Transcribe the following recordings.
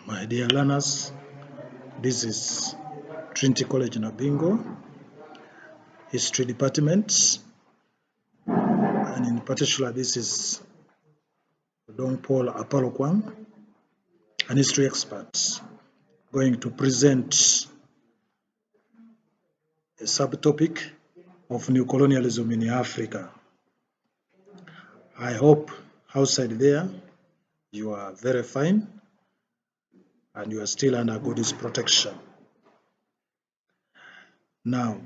My dear learners, this is Trinity College Nabingo, History Department, and in particular this is Don Paul Apalokwang, an history expert, going to present a subtopic of neocolonialism in Africa. I hope outside there you are very fine and you are still under God's protection. Now,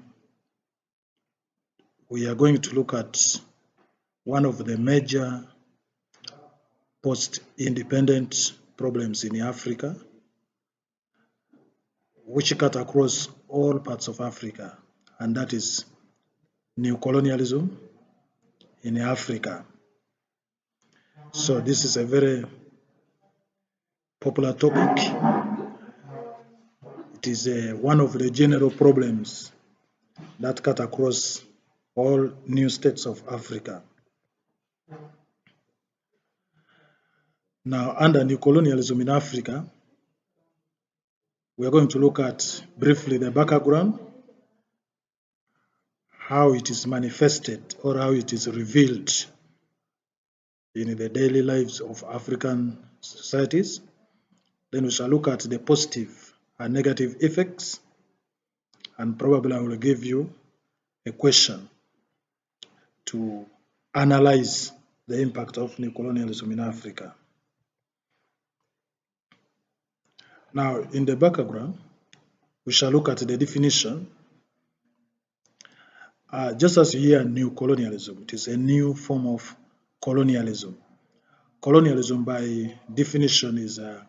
we are going to look at one of the major post-independent problems in Africa, which cut across all parts of Africa, and that is neocolonialism in Africa. So this is a very popular topic. It is one of the general problems that cut across all new states of Africa. Now, under neocolonialism in Africa, we are going to look at briefly the background, how it is manifested or how it is revealed in the daily lives of African societies. Then we shall look at the positive and negative effects, and probably I will give you a question to analyze the impact of neocolonialism in Africa. Now, in the background, we shall look at the definition. Just as you hear neocolonialism, it is a new form of colonialism. Colonialism, by definition, is a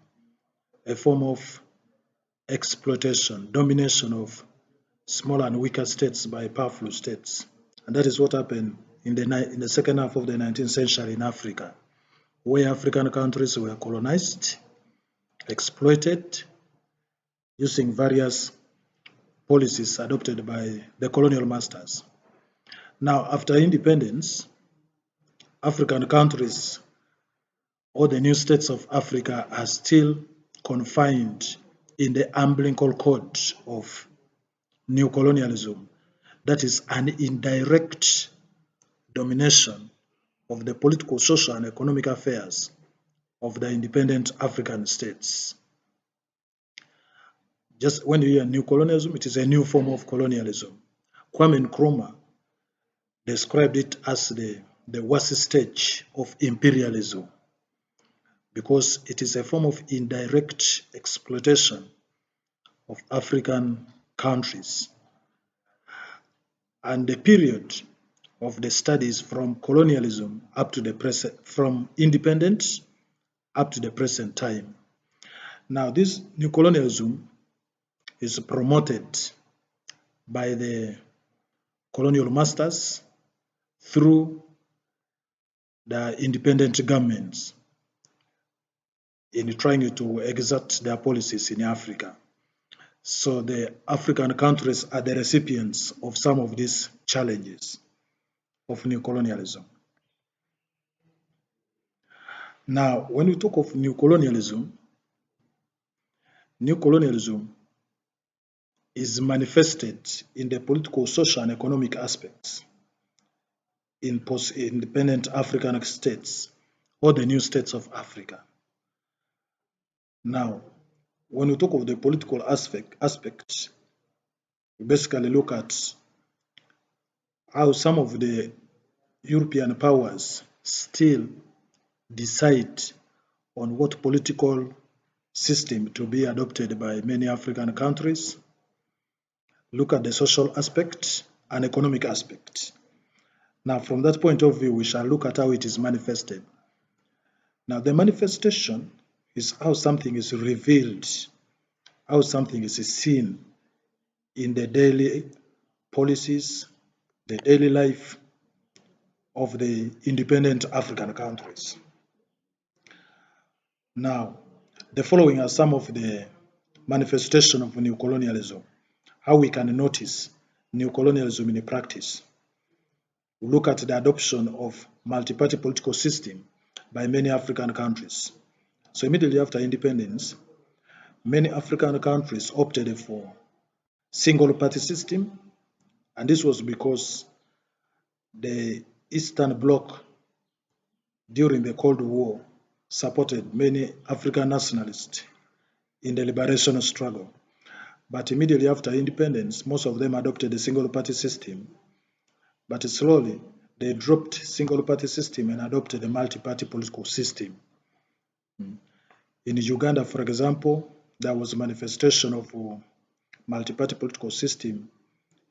form of exploitation, domination of small and weaker states by powerful states. And that is what happened in the second half of the 19th century in Africa, where African countries were colonized, exploited, using various policies adopted by the colonial masters. Now, after independence, African countries or the new states of Africa are still confined in the umbilical cord of neocolonialism. That is an indirect domination of the political, social, and economic affairs of the independent African states. Just when you hear neocolonialism, it is a new form of colonialism. Kwame Nkrumah described it as the worst stage of imperialism, because it is a form of indirect exploitation of African countries. And the period of the studies from colonialism up to the present, from independence up to the present time. Now, this neocolonialism is promoted by the colonial masters through the independent governments in trying to exert their policies in Africa. So the African countries are the recipients of some of these challenges of neocolonialism. Now, when we talk of neocolonialism, neocolonialism is manifested in the political, social, and economic aspects in post-independent African states or the new states of Africa. Now, when we talk of the political aspect, we basically look at how some of the European powers still decide on what political system to be adopted by many African countries. Look at the social aspect and economic aspect. Now, from that point of view, we shall look at how it is manifested. Now, the manifestation is how something is revealed, how something is seen in the daily policies, the daily life of the independent African countries. Now, the following are some of the manifestations of neocolonialism, how we can notice neocolonialism in practice. We look at the adoption of multi-party political system by many African countries. So immediately after independence, many African countries opted for single-party system, and this was because the Eastern Bloc during the Cold War supported many African nationalists in the liberation struggle. But immediately after independence, most of them adopted the single-party system. But slowly, they dropped single-party system and adopted a multi-party political system. In Uganda, for example, there was a manifestation of a multi-party political system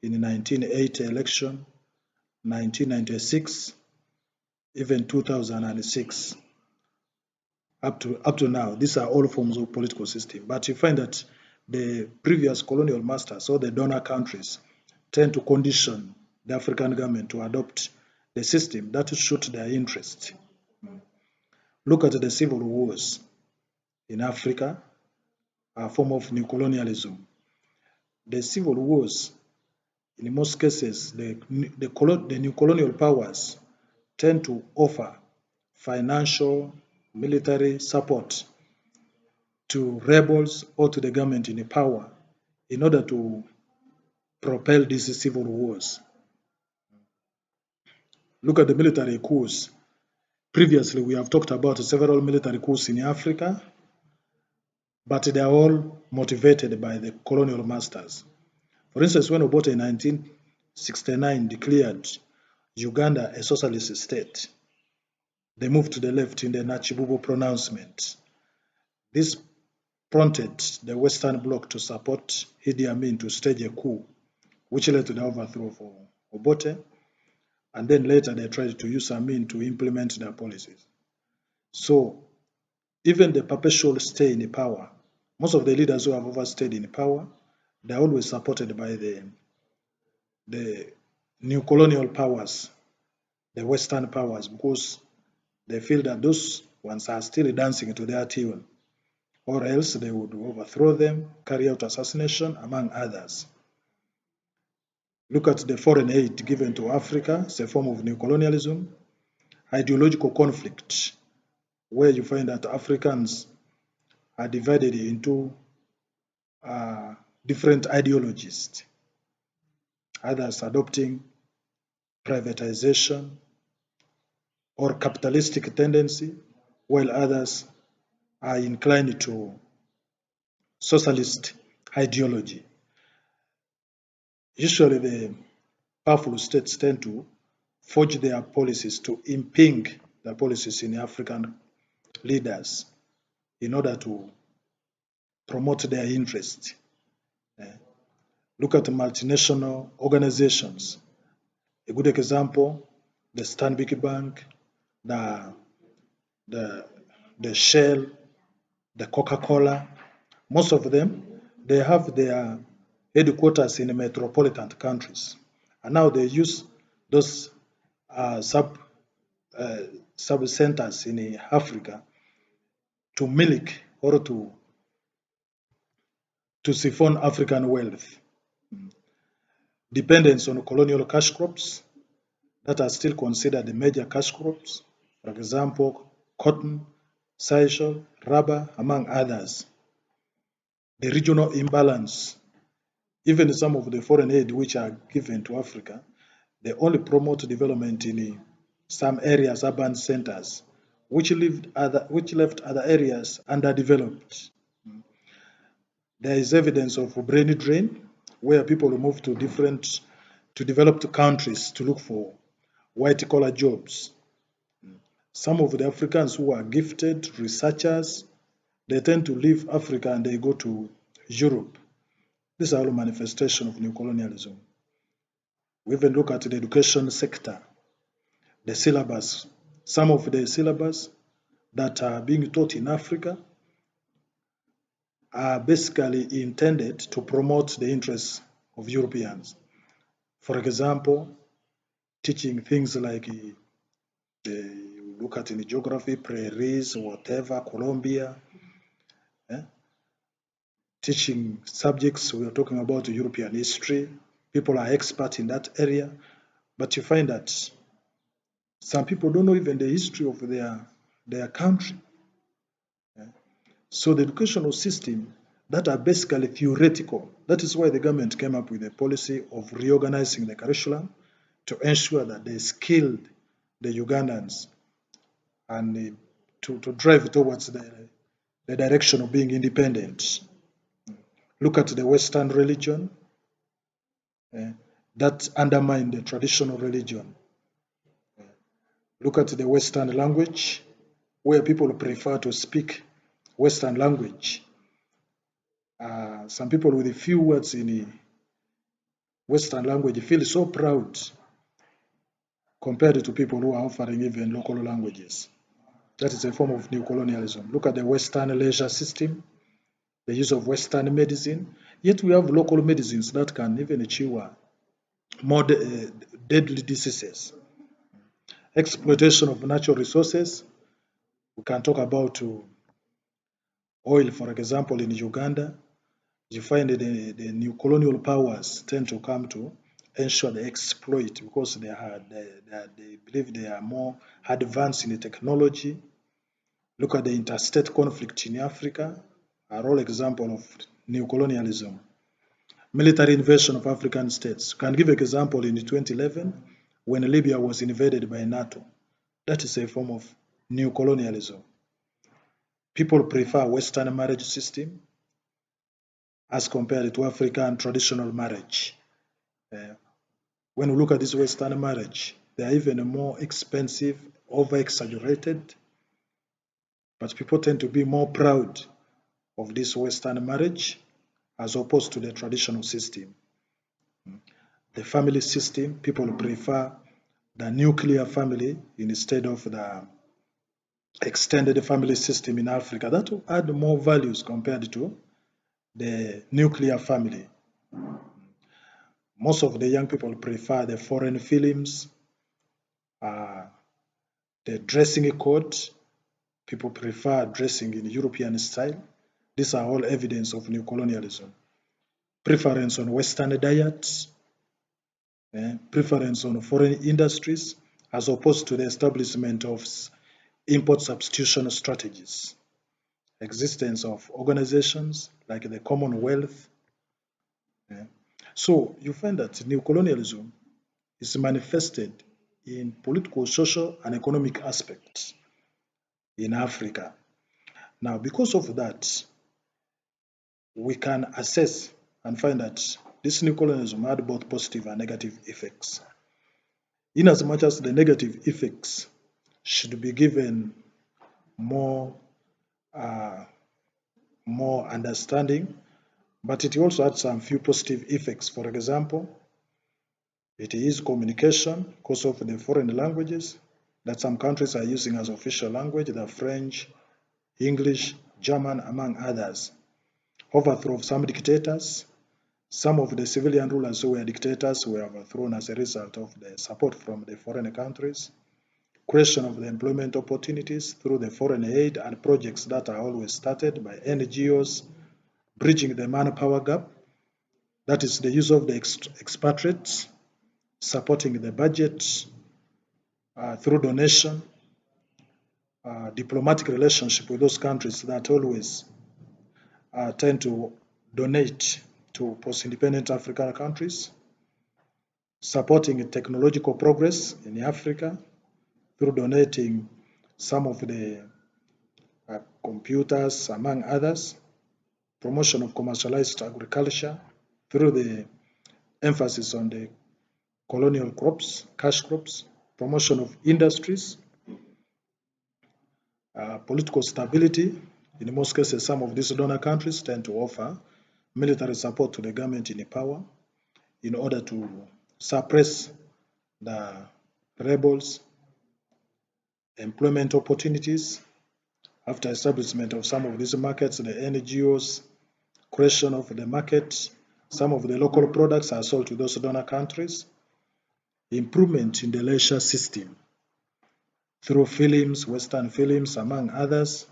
in the 1980 election, 1996, even 2006. Up to now, these are all forms of political system. But you find that the previous colonial masters or the donor countries tend to condition the African government to adopt the system that will suit their interest. Look at the civil wars in Africa, a form of neocolonialism. The civil wars, in most cases, the new colonial powers tend to offer financial, military support to rebels or to the government in power in order to propel these civil wars. Look at the military coups. Previously, we have talked about several military coups in Africa, but they are all motivated by the colonial masters. For instance, when Obote in 1969 declared Uganda a socialist state, they moved to the left in the Nachibubo pronouncement. This prompted the Western Bloc to support Idi Amin to stage a coup, which led to the overthrow of Obote, and then later they tried to use Amin to implement their policies. So even the perpetual stay in power, most of the leaders who have overstayed in power, they're always supported by the new colonial powers, the Western powers, because they feel that those ones are still dancing to their tune, or else they would overthrow them, carry out assassination, among others. Look at the foreign aid given to Africa as a form of neocolonialism, ideological conflict, where you find that Africans are divided into different ideologies, others adopting privatization or capitalistic tendency, while others are inclined to socialist ideology. Usually the powerful states tend to forge their policies to impinge the policies in African leaders in order to promote their interests. Look at multinational organizations. A good example, the Stanbic Bank, the Shell, the Coca-Cola. Most of them, they have their headquarters in metropolitan countries. And now they use those sub-centers in Africa to milk or to siphon African wealth. Dependence on colonial cash crops that are still considered the major cash crops, for example, cotton, sisal, rubber, among others. The regional imbalance, even some of the foreign aid which are given to Africa, they only promote development in some areas, urban centers, which left other areas underdeveloped. There is evidence of brain drain, where people move to developed countries to look for white-collar jobs. Some of the Africans who are gifted researchers, they tend to leave Africa and they go to Europe. These are all manifestations of neocolonialism. We even look at the education sector, the syllabus. Some of the syllabus that are being taught in Africa are basically intended to promote the interests of Europeans. For example, teaching things like look at in geography, prairies, whatever, Colombia. Teaching subjects, we are talking about European history. People are experts in that area, but you find that some people don't know even the history of their country. So the educational system that are basically theoretical. That is why the government came up with a policy of reorganizing the curriculum to ensure that they skilled the Ugandans and to drive towards the direction of being independent. Look at the Western religion that undermine the traditional religion. Look at the Western language, where people prefer to speak Western language. Some people with a few words in Western language feel so proud compared to people who are offering even local languages. That is a form of neocolonialism. Look at the Western leisure system, the use of Western medicine. Yet we have local medicines that can even cure more deadly diseases. Exploitation of natural resources. We can talk about oil, for example, in Uganda. You find the new colonial powers tend to come to ensure they exploit because they believe they are more advanced in the technology. Look at the interstate conflict in Africa, are all example of neocolonialism. Military invasion of African states. Can give an example in 2011 when Libya was invaded by NATO. That is a form of neocolonialism. People prefer Western marriage system as compared to African traditional marriage. When we look at this Western marriage, they are even more expensive, over-exaggerated, but people tend to be more proud of this Western marriage as opposed to the traditional system. The family system, people prefer the nuclear family instead of the extended family system in Africa. That will add more values compared to the nuclear family. Most of the young people prefer the foreign films, the dressing code. People prefer dressing in European style. These are all evidence of neocolonialism. Preference on Western diets, preference on foreign industries, as opposed to the establishment of import substitution strategies. Existence of organizations like the Commonwealth. So you find that neocolonialism is manifested in political, social, and economic aspects in Africa. Now, because of that, we can assess and find that this neocolonialism had both positive and negative effects. In as much as the negative effects should be given more understanding, but it also had some few positive effects. For example, it is communication because of the foreign languages that some countries are using as official language, the French, English, German, among others. Overthrow of some dictators. Some of the civilian rulers who were dictators were overthrown as a result of the support from the foreign countries. Creation of the employment opportunities through the foreign aid and projects that are always started by NGOs, bridging the manpower gap. That is the use of the expatriates, supporting the budget through donation, diplomatic relationship with those countries that always tend to donate to post-independent African countries, supporting technological progress in Africa through donating some of the computers, among others, promotion of commercialized agriculture through the emphasis on the colonial crops, cash crops, promotion of industries, political stability. In most cases, some of these donor countries tend to offer military support to the government in power in order to suppress the rebels, employment opportunities. After establishment of some of these markets, the NGOs, creation of the market, some of the local products are sold to those donor countries. Improvement in the leisure system through films, Western films, among others.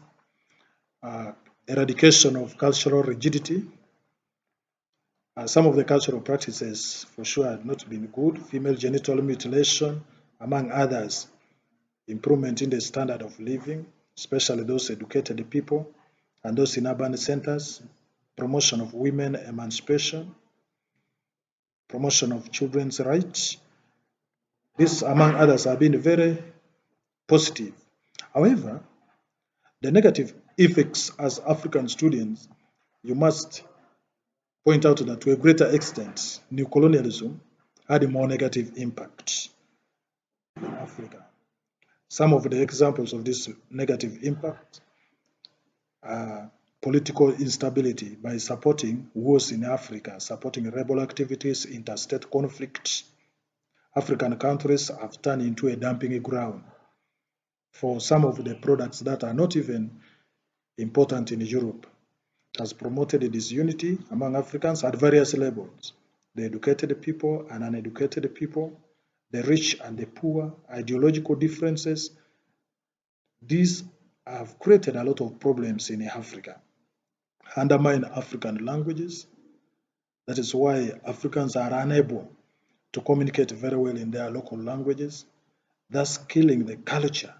Eradication of cultural rigidity. Some of the cultural practices, for sure, have not been good. Female genital mutilation, among others. Improvement in the standard of living, especially those educated people and those in urban centers. promotion of women emancipation, promotion of children's rights. This, among others, have been very positive. However, the negative effects as African students, you must point out that to a greater extent, neocolonialism had a more negative impact in Africa. Some of the examples of this negative impact are political instability by supporting wars in Africa, supporting rebel activities, interstate conflicts. African countries have turned into a dumping ground for some of the products that are not even important in Europe. It has promoted disunity among Africans at various levels. The educated people and uneducated people, the rich and the poor, ideological differences. These have created a lot of problems in Africa, undermine African languages. That is why Africans are unable to communicate very well in their local languages, thus killing the culture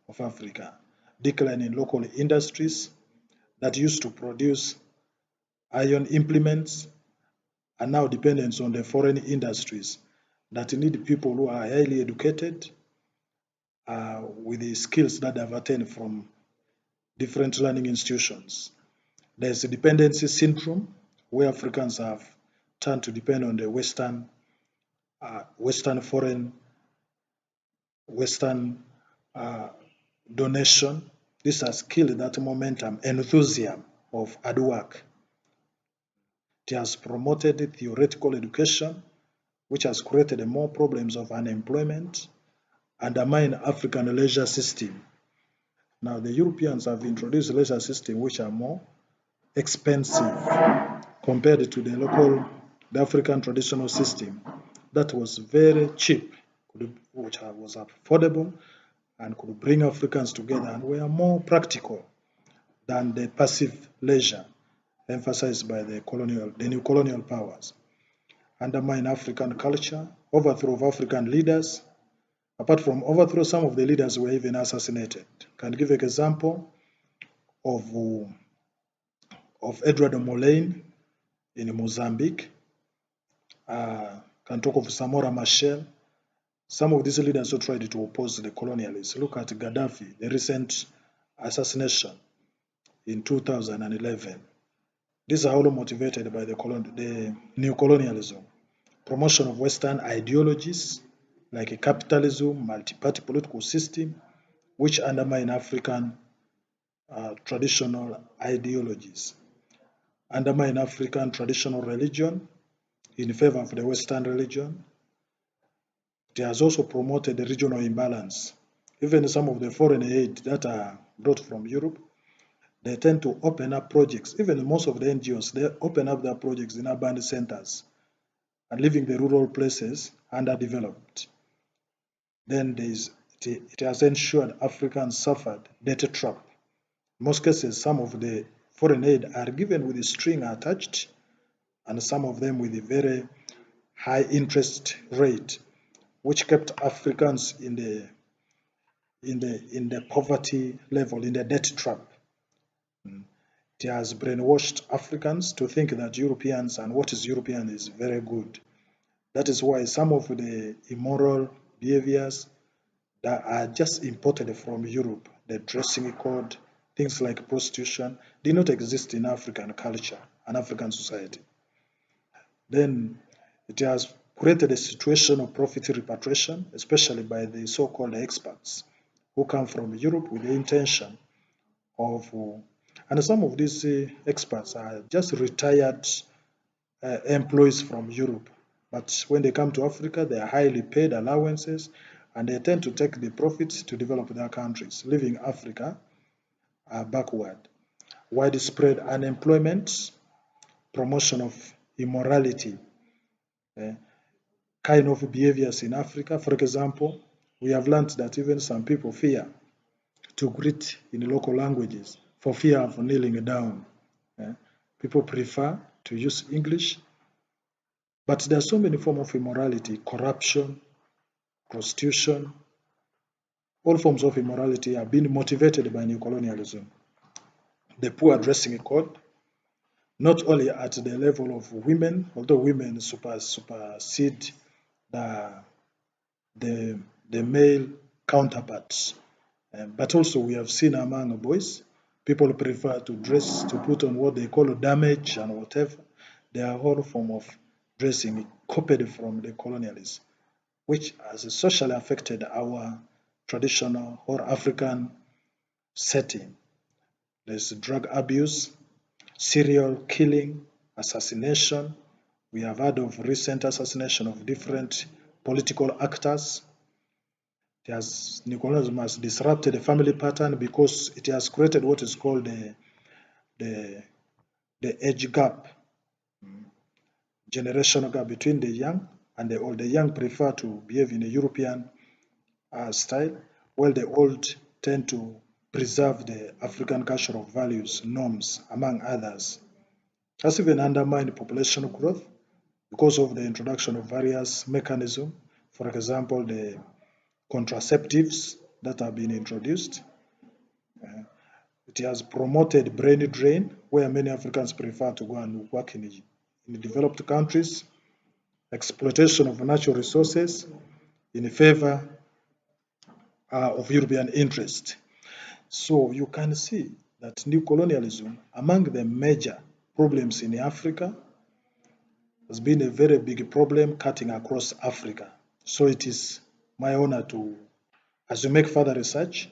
of Africa. Decline in local industries that used to produce iron implements are now dependent on the foreign industries that need people who are highly educated with the skills that they have attained from different learning institutions. There's a dependency syndrome where Africans have turned to depend on the Western donation. This has killed that momentum, enthusiasm of hard work. It has promoted theoretical education, which has created more problems of unemployment, undermine African leisure system. Now, the Europeans have introduced leisure systems which are more expensive compared to the African traditional system that was very cheap, which was affordable and could bring Africans together and were more practical than the passive leisure emphasized by the new colonial powers. Undermine African culture, overthrow of African leaders. Apart from overthrow, some of the leaders were even assassinated. Can give an example of Edward Molein in Mozambique. Can talk of Samora Machel. Some of these leaders who tried to oppose the colonialists. Look at Gaddafi, the recent assassination in 2011. These are all motivated by the new colonialism. Promotion of Western ideologies like capitalism, multi-party political system, which undermine African traditional ideologies. Undermine African traditional religion in favor of the Western religion. It has also promoted the regional imbalance. Even some of the foreign aid that are brought from Europe, they tend to open up projects. Even most of the NGOs, they open up their projects in urban centers and leaving the rural places underdeveloped. Then it has ensured Africans suffered debt trap. In most cases, some of the foreign aid are given with a string attached, and some of them with a very high interest rate, which kept Africans in the poverty level, in the debt trap. It has brainwashed Africans to think that Europeans and what is European is very good. That is why some of the immoral behaviors that are just imported from Europe, the dressing code, things like prostitution, did not exist in African culture and African society. Then it has created a situation of profit repatriation, especially by the so-called experts who come from Europe with the intention of, and some of these experts are just retired employees from Europe. But when they come to Africa, they are highly paid allowances, and they tend to take the profits to develop their countries, leaving Africa backward. Widespread unemployment, promotion of immorality, kind of behaviors in Africa. For example, we have learned that even some people fear to greet in local languages for fear of kneeling down. People prefer to use English, but there are so many forms of immorality, corruption, prostitution. All forms of immorality are being motivated by neocolonialism. The poor dressing code, not only at the level of women, although women supersede the, the male counterparts, but also we have seen among boys, people prefer to dress, to put on what they call damage and whatever. They are all form of dressing copied from the colonialists, which has socially affected our traditional or African setting. There's drug abuse, serial killing, assassination. We have heard of recent assassination of different political actors. Neocolonialism has disrupted the family pattern because it has created what is called the, the age gap, generational gap between the young and the old. The young prefer to behave in a European style, while the old tend to preserve the African cultural values, norms, among others. Has even undermined population growth because of the introduction of various mechanisms, for example, the contraceptives that have been introduced. It has promoted brain drain, where many Africans prefer to go and work in the developed countries, exploitation of natural resources in favor of European interest. So you can see that new colonialism, among the major problems in Africa, has been a very big problem cutting across Africa. So it is my honor to, as you make further research,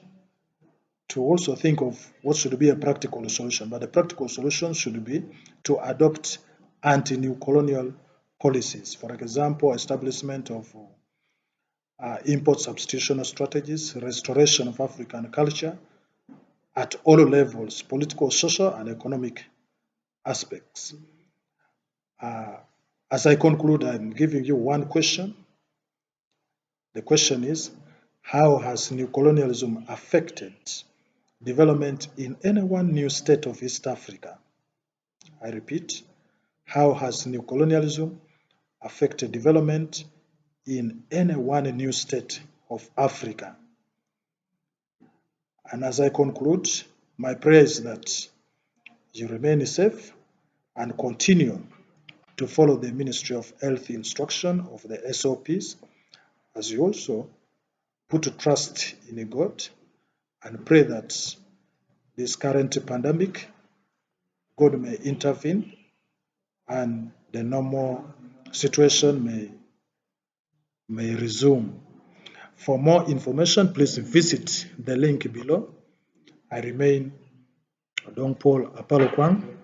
to also think of what should be a practical solution. But the practical solution should be to adopt anti-new colonial policies. For example, establishment of import substitution strategies, restoration of African culture at all levels, political, social, and economic aspects. As I conclude, I'm giving you one question. The question is, how has new colonialism affected development in any one new state of East Africa? I repeat, how has new colonialism affected development in any one new state of Africa? And as I conclude, my prayer is that you remain safe and continue to follow the Ministry of Health instruction of the SOPs, as you also put trust in God and pray that this current pandemic, God may intervene and the normal situation may resume. For more information, please visit the link below. I remain Dong Paul Apalokwang,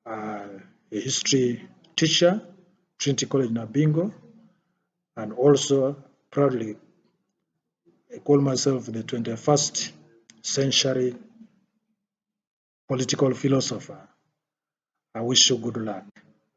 a history teacher, Trinity College Nabingo, and also proudly I call myself the 21st century political philosopher. I wish you good luck.